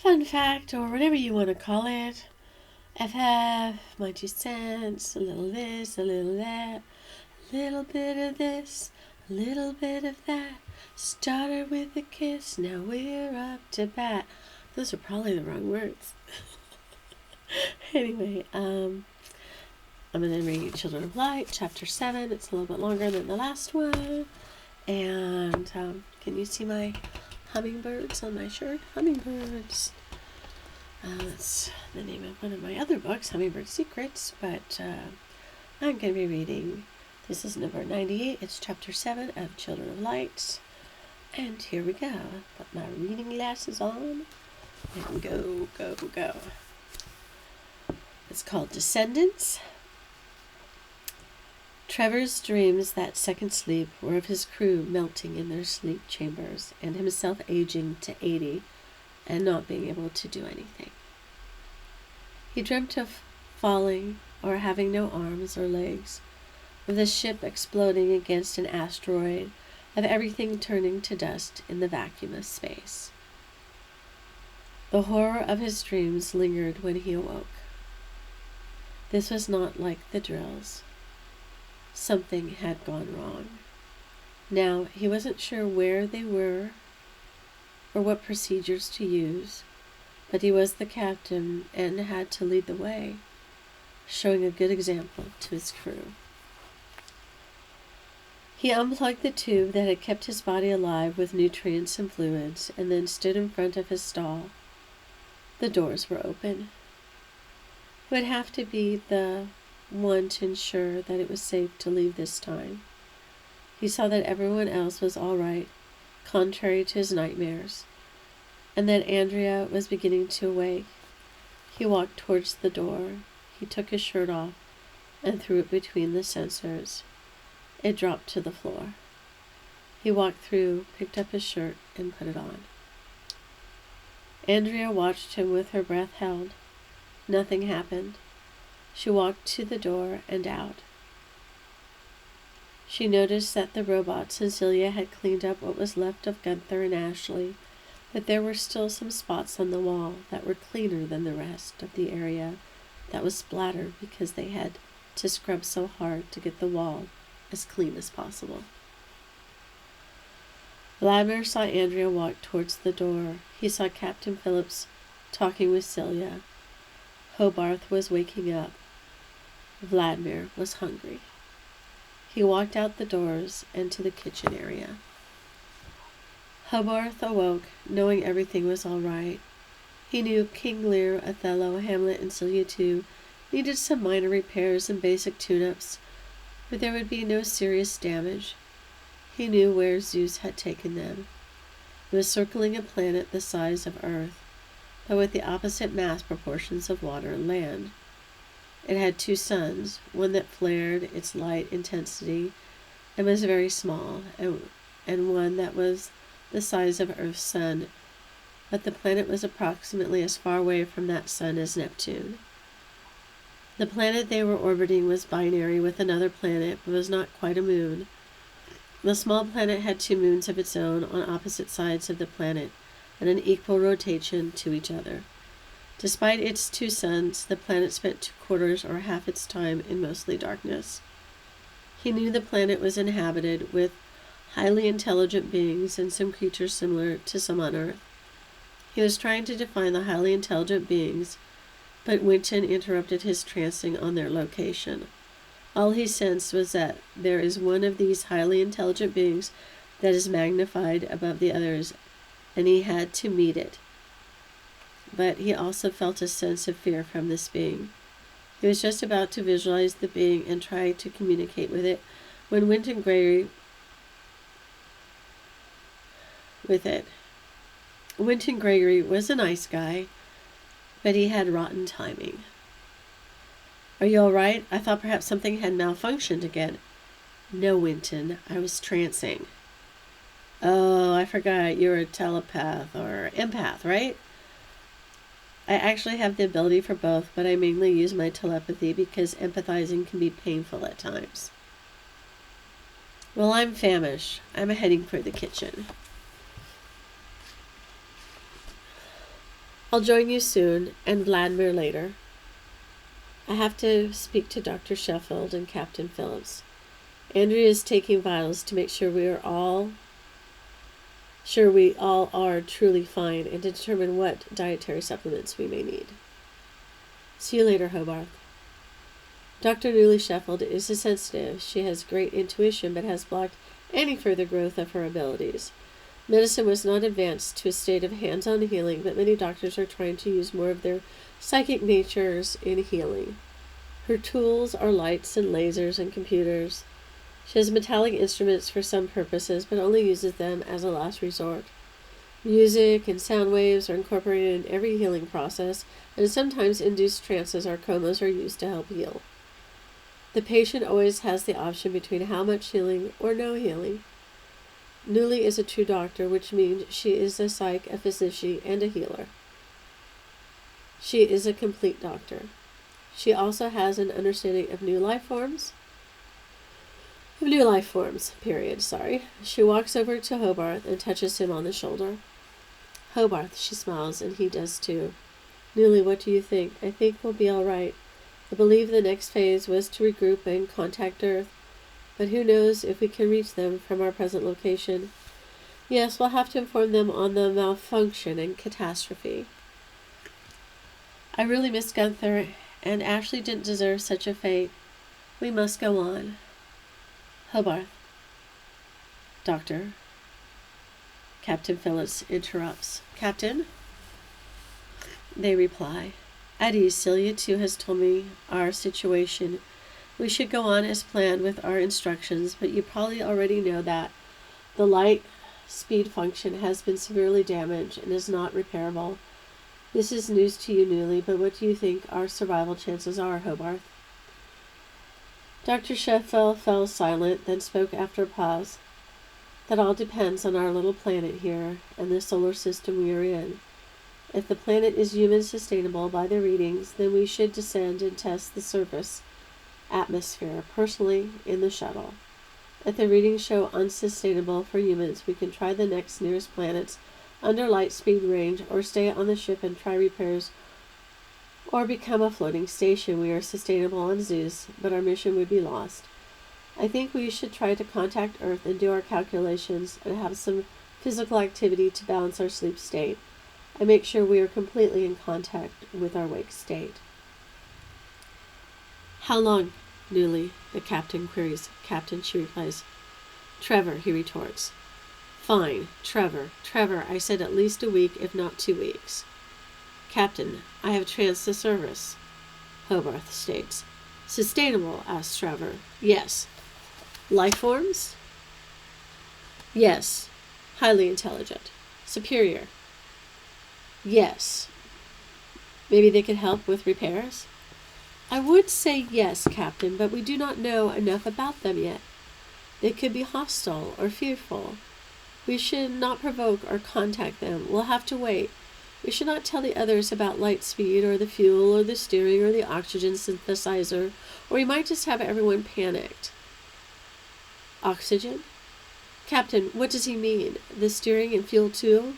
fun fact, or whatever you want to call it. FF, my 2 cents, a little this, a little that, a little bit of this, a little bit of that. Started with a kiss, now we're up to bat. Those are probably the wrong words. Anyway, I'm going to read Children of Light, Chapter 7. It's a little bit longer than the last one. And can you see my hummingbirds on my shirt? Hummingbirds. That's the name of one of my other books, Hummingbird Secrets, but I'm going to be reading, this is number 98, it's Chapter 7 of Children of Light, and here we go. Put my reading glasses on, and go, go, go. It's called Descendance. Trevor's dreams that second sleep were of his crew melting in their sleep chambers, and himself aging to 80, and not being able to do anything. He dreamt of falling or having no arms or legs, of the ship exploding against an asteroid, of everything turning to dust in the vacuum of space. The horror of his dreams lingered when he awoke. This was not like the drills. Something had gone wrong. Now, he wasn't sure where they were or what procedures to use, but he was the captain and had to lead the way, showing a good example to his crew. He unplugged the tube that had kept his body alive with nutrients and fluids, and then stood in front of his stall. The doors were open. He would have to be the one to ensure that it was safe to leave this time. He saw that everyone else was all right, contrary to his nightmares, and that Andrea was beginning to awake. He walked towards the door. He took his shirt off and threw it between the sensors. It dropped to the floor. He walked through, picked up his shirt, and put it on. Andrea watched him with her breath held. Nothing happened. She walked to the door and out. She noticed that the robots and Celia had cleaned up what was left of Gunther and Ashley, but there were still some spots on the wall that were cleaner than the rest of the area that was splattered because they had to scrub so hard to get the wall as clean as possible. Vladimir saw Andrea walk towards the door. He saw Captain Phillips talking with Celia. Hobarth was waking up. Vladimir was hungry. He walked out the doors and to the kitchen area. Hobarth awoke, knowing everything was all right. He knew King Lear, Othello, Hamlet, and Celia too needed some minor repairs and basic tune-ups, but there would be no serious damage. He knew where Zeus had taken them. It was circling a planet the size of Earth, but with the opposite mass proportions of water and land. It had 2 suns, one that flared its light intensity and was very small, and one that was the size of Earth's sun, but the planet was approximately as far away from that sun as Neptune. The planet they were orbiting was binary with another planet, but was not quite a moon. The small planet had 2 moons of its own on opposite sides of the planet, and an equal rotation to each other. Despite its 2 suns, the planet spent 2/4 or half its time in mostly darkness. He knew the planet was inhabited with highly intelligent beings and some creatures similar to some on Earth. He was trying to define the highly intelligent beings, but Winton interrupted his trancing on their location. All he sensed was that there is one of these highly intelligent beings that is magnified above the others, and he had to meet it. But he also felt a sense of fear from this being. He was just about to visualize the being and try to communicate with it when Winton Gregory was a nice guy, but he had rotten timing. "Are you all right? I thought perhaps something had malfunctioned again." "No, Winton, I was trancing." "Oh, I forgot, you're a telepath or empath, right?" "I actually have the ability for both, but I mainly use my telepathy because empathizing can be painful at times." "Well, I'm famished. I'm heading for the kitchen." I'll join you soon, and Vladimir later. I have to speak to Dr. Sheffield and Captain Phillips. Andrea is taking vitals to make sure we all are truly fine and to determine what dietary supplements we may need. See you later, Hobarth. Dr. Newly Sheffield is a sensitive. She has great intuition but has blocked any further growth of her abilities. Medicine was not advanced to a state of hands-on healing, but many doctors are trying to use more of their psychic natures in healing. Her tools are lights and lasers and computers. She has metallic instruments for some purposes, but only uses them as a last resort. Music and sound waves are incorporated in every healing process, and sometimes induced trances or comas are used to help heal. The patient always has the option between how much healing or no healing. Newly is a true doctor, which means she is a psych, a physician, and a healer. She is a complete doctor. She also has an understanding of new life forms. She walks over to Hobarth and touches him on the shoulder. Hobarth, she smiles, and he does too. Newly, what do you think? I think we'll be all right. I believe the next phase was to regroup and contact Earth, but who knows if we can reach them from our present location. Yes, we'll have to inform them on the malfunction and catastrophe. I really miss Gunther, and Ashley didn't deserve such a fate. We must go on. Hobarth. Doctor. Captain Phillips interrupts. Captain? They reply. At ease, Celia too has told me our situation. We should go on as planned with our instructions, but you probably already know that the light speed function has been severely damaged and is not repairable. This is news to you, Newly, but what do you think our survival chances are, Hobarth? Dr. Sheffield fell silent, then spoke after a pause. That all depends on our little planet here and the solar system we are in. If the planet is human sustainable by the readings, then we should descend and test the surface atmosphere personally in the shuttle. If the readings show unsustainable for humans, we can try the next nearest planets under light speed range, or stay on the ship and try repairs, or become a floating station. We are sustainable on Zeus, but our mission would be lost. I think we should try to contact Earth and do our calculations and have some physical activity to balance our sleep state. I make sure we are completely in contact with our wake state. How long, Newly? The captain queries. Captain, she replies. Trevor, he retorts. Fine, Trevor, I said at least a week, if not 2 weeks. Captain, I have tranced the service, Hobarth states. Sustainable, asks Trevor. Yes. Life forms? Yes. Highly intelligent. Superior? Yes. Maybe they could help with repairs? I would say yes, Captain, but we do not know enough about them yet. They could be hostile or fearful. We should not provoke or contact them. We'll have to wait. We should not tell the others about light speed or the fuel or the steering or the oxygen synthesizer, or we might just have everyone panicked. Oxygen? Captain, what does he mean? The steering and fuel too?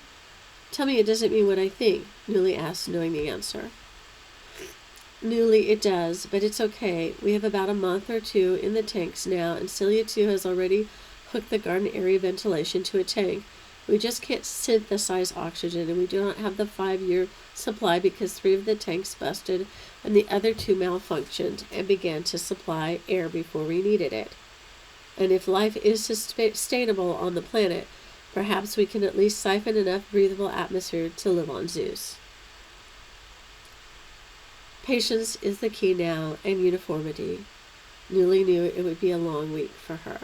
Tell me it doesn't mean what I think, Newly asked, knowing the answer. Newly, it does, but it's okay. We have about a month or two in the tanks now, and Celia too has already hooked the garden area ventilation to a tank. We just can't synthesize oxygen, and we do not have the 5-year supply because 3 of the tanks busted and the other 2 malfunctioned and began to supply air before we needed it. And if life is sustainable on the planet, perhaps we can at least siphon enough breathable atmosphere to live on Zeus. Patience is the key now, and uniformity. Newly knew it would be a long week for her.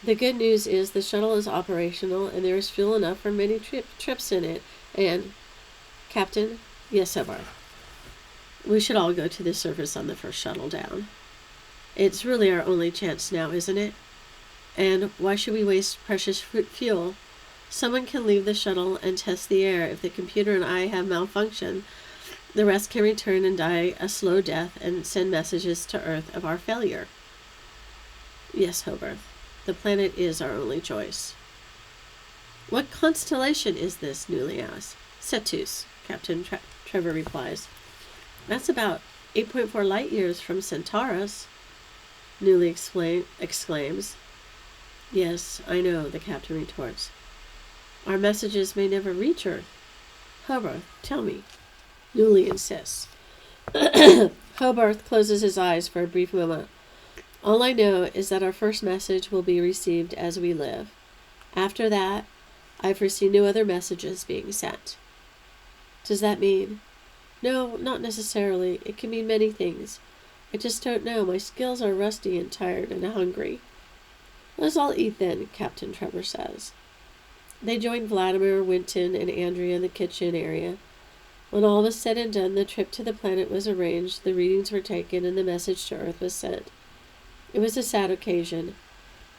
The good news is the shuttle is operational and there is fuel enough for many trips in it. And, Captain? Yes, Hobarth. We should all go to the surface on the first shuttle down. It's really our only chance now, isn't it? And why should we waste precious fuel? Someone can leave the shuttle and test the air. If the computer and I have malfunction, the rest can return and die a slow death and send messages to Earth of our failure. Yes, Hobarth. The planet is our only choice. What constellation is this? Newly asks. Cetus, Captain Trevor replies. That's about 8.4 light years from Centaurus, Newly exclaims. Yes, I know, the captain retorts. Our messages may never reach Earth. Hobarth, tell me, Newly insists. Hobarth closes his eyes for a brief moment. All I know is that our first message will be received as we live. After that, I foresee no other messages being sent. Does that mean? No, not necessarily. It can mean many things. I just don't know. My skills are rusty and tired and hungry. Let's all eat then, Captain Trevor says. They joined Vladimir, Winton, and Andrea in the kitchen area. When all was said and done, the trip to the planet was arranged, the readings were taken, and the message to Earth was sent. It was a sad occasion.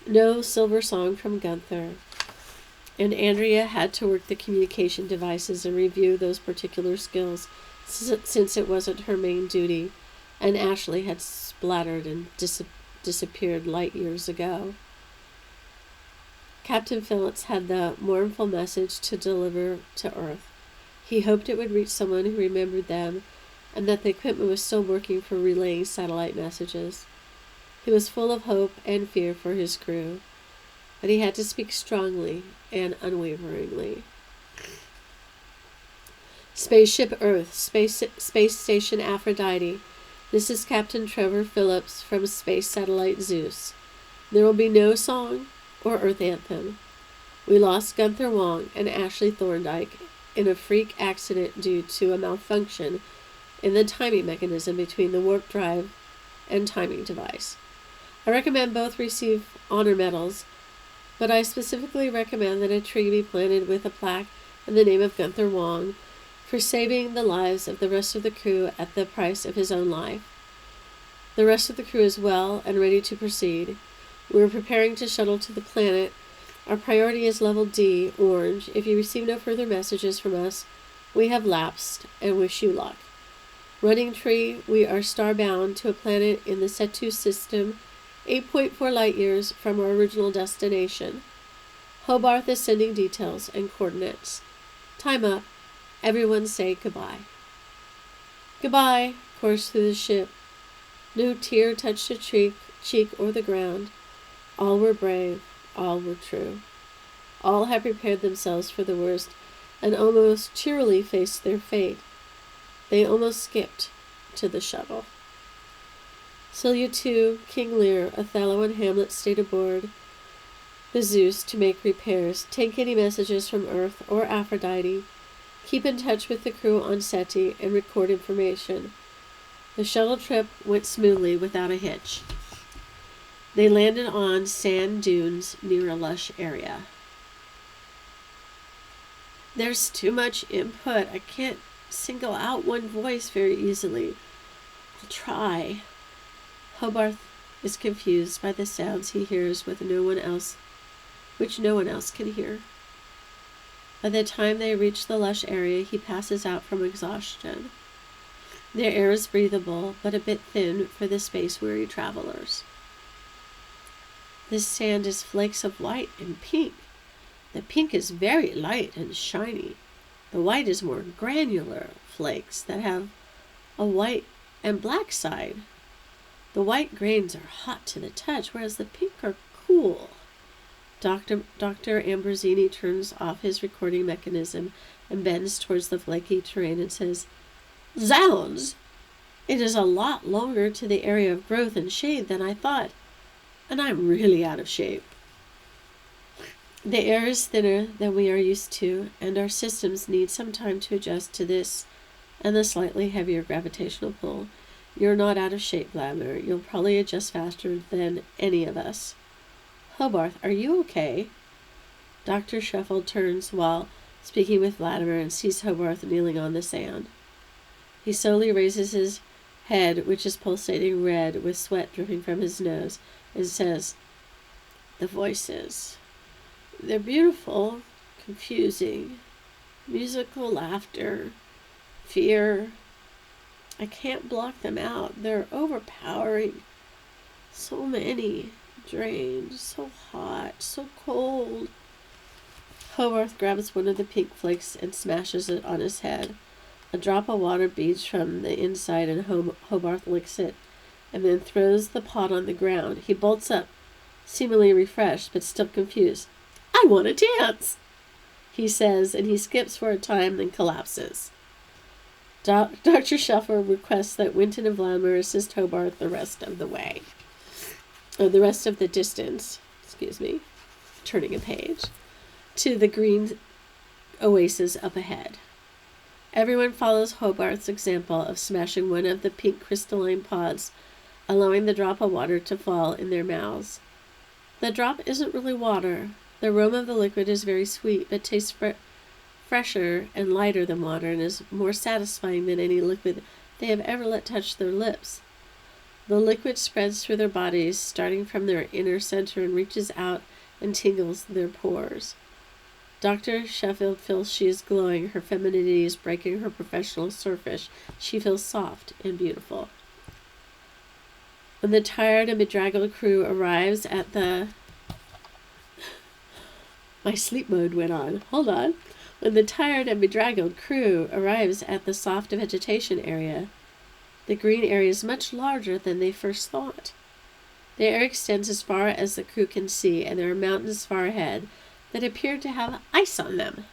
No silver song from Gunther, and Andrea had to work the communication devices and review those particular skills, since it wasn't her main duty, and Ashley had splattered and disappeared light years ago. Captain Phillips had the mournful message to deliver to Earth. He hoped it would reach someone who remembered them, and that the equipment was still working for relaying satellite messages. He was full of hope and fear for his crew, but he had to speak strongly and unwaveringly. Spaceship Earth, Space Station Aphrodite. This is Captain Trevor Phillips from Space Satellite Zeus. There will be no song or Earth anthem. We lost Gunther Wong and Ashley Thorndike in a freak accident due to a malfunction in the timing mechanism between the warp drive and timing device. I recommend both receive honor medals, but I specifically recommend that a tree be planted with a plaque in the name of Gunther Wong for saving the lives of the rest of the crew at the price of his own life. The rest of the crew is well and ready to proceed. We are preparing to shuttle to the planet. Our priority is level D, orange. If you receive no further messages from us, we have lapsed and wish you luck. Running tree, we are starbound to a planet in the Cetus system, 8.4 light years from our original destination. Hobarth is sending details and coordinates. Time up. Everyone say goodbye. Goodbye, coursed through the ship. No tear touched a cheek or the ground. All were brave. All were true. All had prepared themselves for the worst and almost cheerily faced their fate. They almost skipped to the shuttle. Celia too, King Lear, Othello, and Hamlet stayed aboard the Zeus to make repairs, take any messages from Earth or Aphrodite, keep in touch with the crew on SETI, and record information. The shuttle trip went smoothly without a hitch. They landed on sand dunes near a lush area. There's too much input. I can't single out one voice very easily. I'll try. Hobarth is confused by the sounds he hears which no one else can hear. By the time they reach the lush area, he passes out from exhaustion. Their air is breathable, but a bit thin for the space-weary travelers. This sand is flakes of white and pink. The pink is very light and shiny. The white is more granular flakes that have a white and black side. The white grains are hot to the touch, whereas the pink are cool. Dr. Ambrosini turns off his recording mechanism and bends towards the flaky terrain and says, Zounds! It is a lot longer to the area of growth and shade than I thought, and I'm really out of shape. The air is thinner than we are used to, and our systems need some time to adjust to this and the slightly heavier gravitational pull. You're not out of shape, Vladimir. You'll probably adjust faster than any of us. Hobarth, are you okay? Dr. Sheffield turns while speaking with Vladimir and sees Hobarth kneeling on the sand. He slowly raises his head, which is pulsating red with sweat dripping from his nose, and says, The voices. They're beautiful, confusing, musical laughter, fear. I can't block them out. They're overpowering. So many. Drained. So hot. So cold. Hobarth grabs one of the pink flakes and smashes it on his head. A drop of water beads from the inside, and Hobarth licks it, and then throws the pot on the ground. He bolts up, seemingly refreshed, but still confused. "I want to dance," he says, and he skips for a time, then collapses. Dr. Shuffler requests that Winton and Vladimir assist Hobarth the rest of the way. Or the rest of the distance, turning a page, to the green oasis up ahead. Everyone follows Hobarth's example of smashing one of the pink crystalline pods, allowing the drop of water to fall in their mouths. The drop isn't really water. The aroma of the liquid is very sweet, but tastes fresher and lighter than water, and is more satisfying than any liquid they have ever let touch their lips. The liquid spreads through their bodies, starting from their inner center, and reaches out and tingles their pores. Dr. Sheffield feels she is glowing. Her femininity is breaking her professional surface. She feels soft and beautiful. When the tired and bedraggled crew arrives at the... My sleep mode went on. Hold on. When the tired and bedraggled crew arrives at the soft vegetation area, the green area is much larger than they first thought. The area extends as far as the crew can see, and there are mountains far ahead that appear to have ice on them.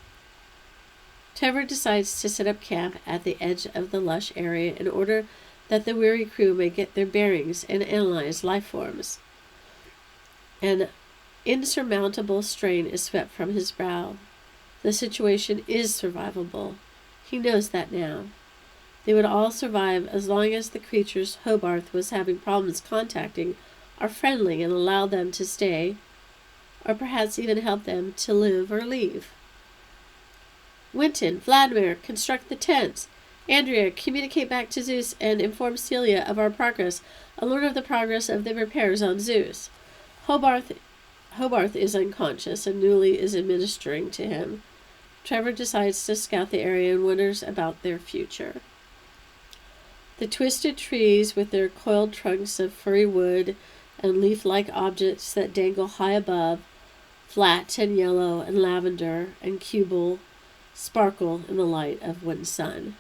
Trevor decides to set up camp at the edge of the lush area in order that the weary crew may get their bearings and analyze life forms. An insurmountable strain is swept from his brow. The situation is survivable. He knows that now. They would all survive as long as the creatures Hobarth was having problems contacting are friendly and allow them to stay, or perhaps even help them to live or leave. Winton, Vladimir, construct the tents. Andrea, communicate back to Zeus and inform Celia of our progress and learn of the progress of the repairs on Zeus. Hobarth is unconscious, and Newly is administering to him. Trevor decides to scout the area and wonders about their future. The twisted trees with their coiled trunks of furry wood and leaf-like objects that dangle high above, flat and yellow and lavender and cubal, sparkle in the light of one sun.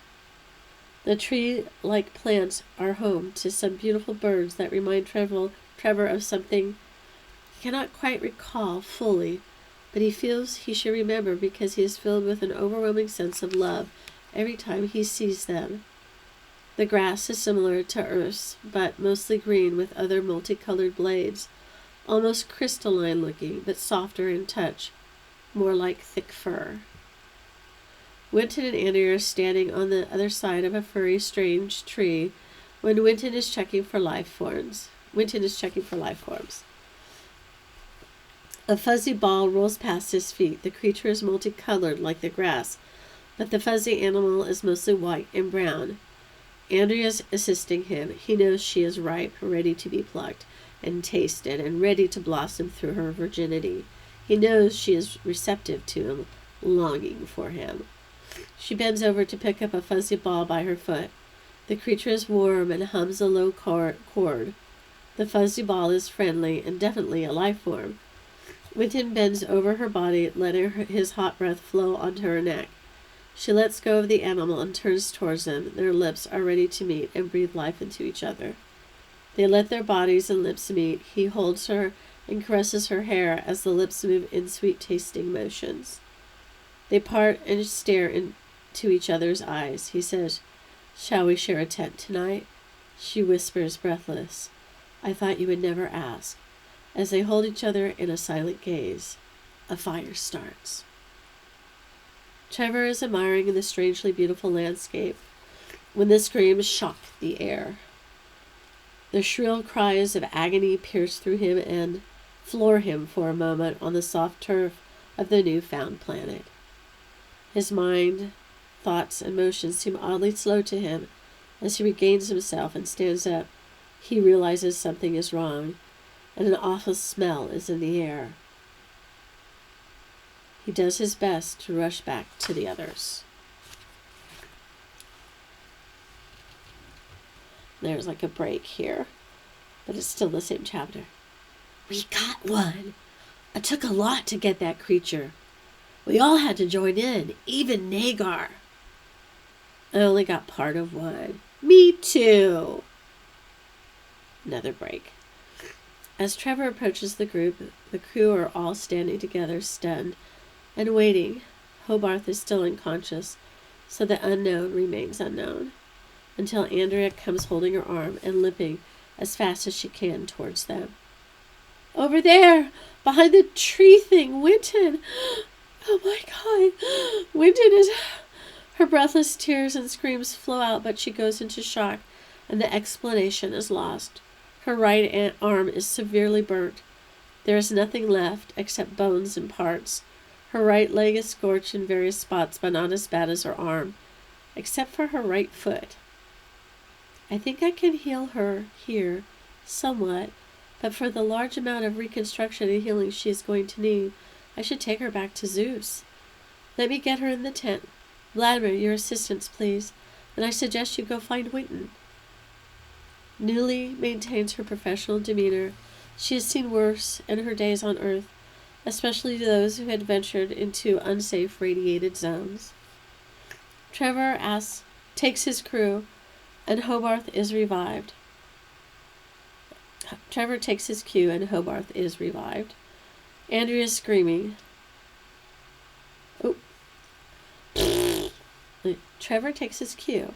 The tree-like plants are home to some beautiful birds that remind Trevor of something he cannot quite recall fully, but he feels he should remember because he is filled with an overwhelming sense of love every time he sees them. The grass is similar to Earth's, but mostly green with other multicolored blades, almost crystalline looking, but softer in touch, more like thick fur. Winton and Andy are standing on the other side of a furry, strange tree when Winton is checking for life forms. A fuzzy ball rolls past his feet. The creature is multicolored like the grass, but the fuzzy animal is mostly white and brown. Andrea's assisting him. He knows she is ripe, ready to be plucked and tasted, and ready to blossom through her virginity. He knows she is receptive to him, longing for him. She bends over to pick up a fuzzy ball by her foot. The creature is warm and hums a low chord. The fuzzy ball is friendly and definitely a life form. Winton bends over her body, letting his hot breath flow onto her neck. She lets go of the animal and turns towards him. Their lips are ready to meet and breathe life into each other. They let their bodies and lips meet. He holds her and caresses her hair as the lips move in sweet-tasting motions. They part and stare into each other's eyes. He says, "Shall we share a tent tonight?" She whispers, breathless, "I thought you would never ask." As they hold each other in a silent gaze, a fire starts. Trevor is admiring the strangely beautiful landscape when the screams shock the air. The shrill cries of agony pierce through him and floor him for a moment on the soft turf of the new-found planet. His mind, thoughts, and motions seem oddly slow to him. As he regains himself and stands up, he realizes something is wrong, and an awful smell is in the air. He does his best to rush back to the others. There's like a break here, but it's still the same chapter. "We got one. It took a lot to get that creature. We all had to join in, even Nagar. I only got part of one. Me too. Another break. As Trevor approaches the group, the crew are all standing together, stunned and waiting. Hobarth is still unconscious, so the unknown remains unknown, until Andrea comes holding her arm and limping as fast as she can towards them. Over there, behind the tree thing, Winton. Oh my God. Winton is... Her breathless tears and screams flow out, but she goes into shock, and the explanation is lost. Her right arm is severely burnt. There is nothing left except bones and parts. Her right leg is scorched in various spots, but not as bad as her arm, except for her right foot. I think I can heal her here, somewhat, but for the large amount of reconstruction and healing she is going to need, I should take her back to Zeus. Let me get her in the tent. Vladimir, your assistance, please, and I suggest you go find Winton. Newly maintains her professional demeanor. She has seen worse in her days on Earth, especially those who had ventured into unsafe radiated zones. Trevor takes his crew, and Hobarth is revived. Trevor takes his cue, and Hobarth is revived. Andrea is screaming. Trevor takes his cue,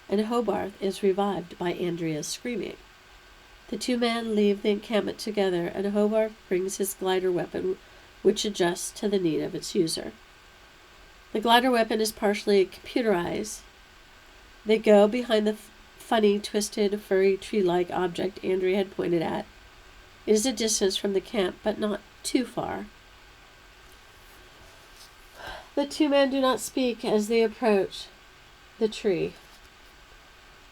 and Hobarth is revived by Andrea's screaming. The two men leave the encampment together, and Hobarth brings his glider weapon, which adjusts to the need of its user. The glider weapon is partially computerized. They go behind the funny, twisted, furry, tree-like object Andrea had pointed at. It is a distance from the camp, but not too far. The two men do not speak as they approach the tree.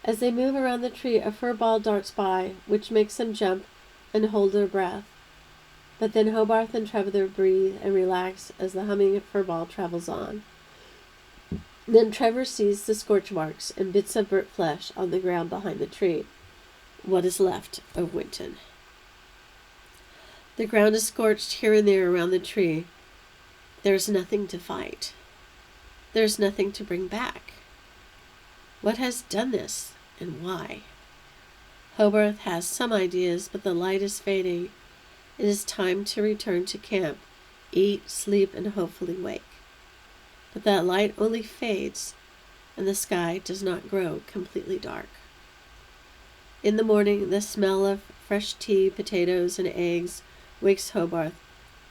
As they move around the tree, a fur ball darts by, which makes them jump and hold their breath. But then Hobarth and Trevor breathe and relax as the humming fur ball travels on. Then Trevor sees the scorch marks and bits of burnt flesh on the ground behind the tree. What is left of Winton? The ground is scorched here and there around the tree. There's nothing to fight. There's nothing to bring back. What has done this, and why? Hobarth has some ideas, but the light is fading. It is time to return to camp, eat, sleep, and hopefully wake. But that light only fades, and the sky does not grow completely dark. In the morning, the smell of fresh tea, potatoes, and eggs wakes Hobarth.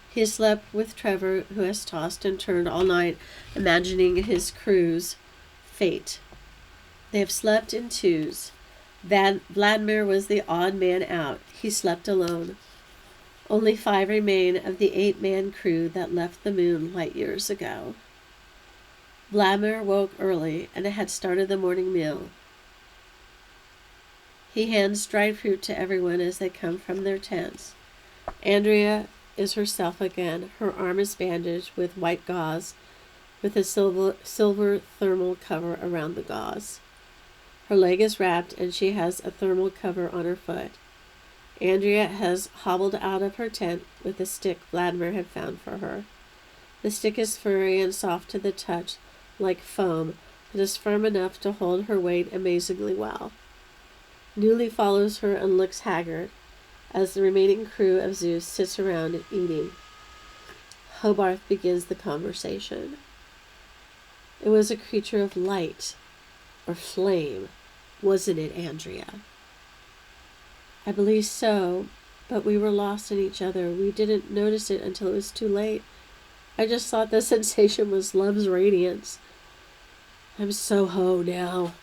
He has slept with Trevor, who has tossed and turned all night, imagining his crew's fate. They have slept in twos. Vladimir was the odd man out. He slept alone. Only 5 remain of the 8-man crew that left the moon light years ago. Vladimir woke early and had started the morning meal. He hands dried fruit to everyone as they come from their tents. Andrea is herself again. Her arm is bandaged with white gauze, with a silver thermal cover around the gauze. Her leg is wrapped, and she has a thermal cover on her foot. Andrea has hobbled out of her tent with a stick Vladimir had found for her. The stick is furry and soft to the touch, like foam, but is firm enough to hold her weight amazingly well. Newly follows her and looks haggard, as the remaining crew of Zeus sits around eating. Hobarth begins the conversation. It was a creature of light, or flame, wasn't it, Andrea? I believe so, but we were lost in each other. We didn't notice it until it was too late. I just thought the sensation was love's radiance. I'm so ho now.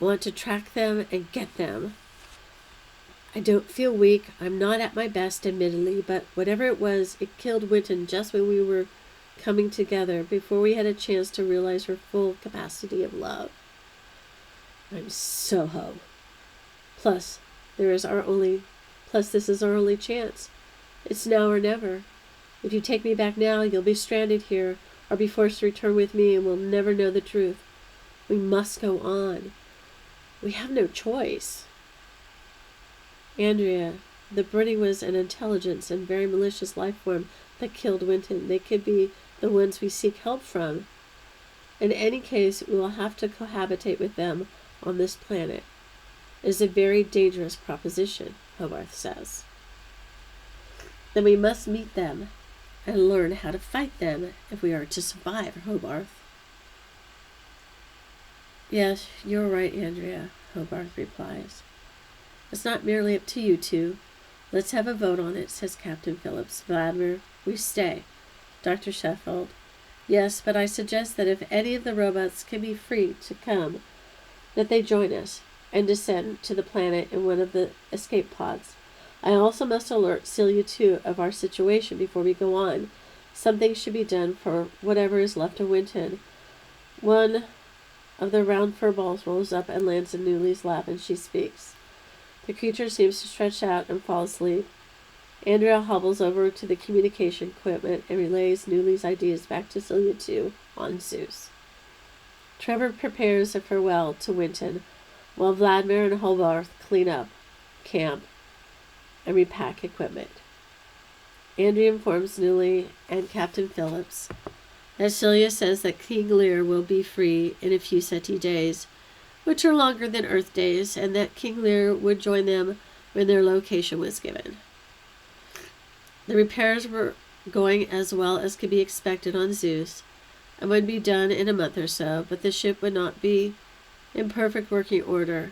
I want to track them and get them. I don't feel weak. I'm not at my best, admittedly, but whatever it was, it killed Winton just when we were coming together, before we had a chance to realize her full capacity of love. I'm so ho. Plus, this is our only chance. It's now or never. If you take me back now, you'll be stranded here, or be forced to return with me, and we'll never know the truth. We must go on. We have no choice. Andrea, the burning was an intelligent and very malicious life form that killed Winton. They could be the ones we seek help from. In any case, we will have to cohabitate with them on this planet. It is a very dangerous proposition, Hogarth says. Then we must meet them and learn how to fight them if we are to survive, Hogarth. Yes, you're right, Andrea, Hogarth replies. It's not merely up to you two. Let's have a vote on it, says Captain Phillips. Vladimir, we stay. Dr. Sheffield. Yes, but I suggest that if any of the robots can be free to come, that they join us and descend to the planet in one of the escape pods. I also must alert Celia too of our situation before we go on. Something should be done for whatever is left of Winton. One of the round fur balls rolls up and lands in Newly's lap, and she speaks. The creature seems to stretch out and fall asleep. Andrea hobbles over to the communication equipment and relays Newly's ideas back to Celia too on Zeus. Trevor prepares a farewell to Winton, while Vladimir and Hogarth clean up camp and repack equipment. Andrea informs Newly and Captain Phillips that Celia says that King Lear will be free in a few Seti days, which are longer than Earth days, and that King Lear would join them when their location was given. The repairs were going as well as could be expected on Zeus, and would be done in a month or so, but the ship would not be in perfect working order.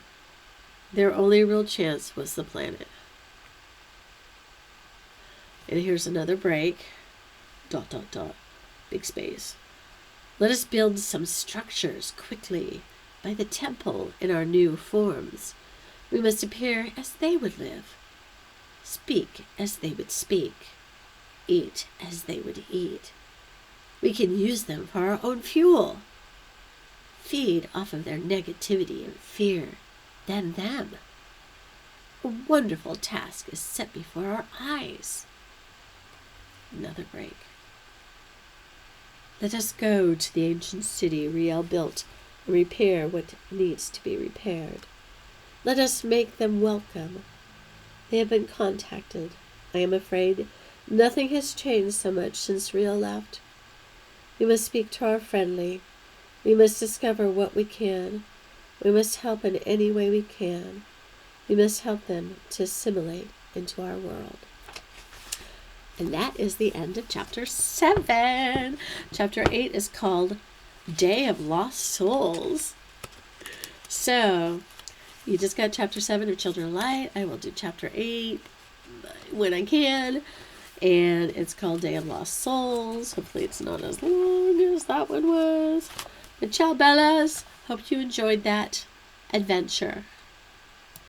Their only real chance was the planet. And here's another break. ... Big space. Let us build some structures quickly by the temple in our new forms. We must appear as they would live, speak as they would speak, eat as they would eat. We can use them for our own fuel, feed off of their negativity and fear, then them. A wonderful task is set before our eyes. Another break. Let us go to the ancient city Riel built and repair what needs to be repaired. Let us make them welcome. They have been contacted. I am afraid nothing has changed so much since Riel left. We must speak to our friendly. We must discover what we can. We must help in any way we can. We must help them to assimilate into our world. And that is the end of Chapter 7. Chapter 8 is called Day of Lost Souls. So, you just got Chapter 7 of Children of Light. I will do Chapter 8 when I can. And it's called Day of Lost Souls. Hopefully it's not as long as that one was. But ciao, Bellas. Hope you enjoyed that adventure.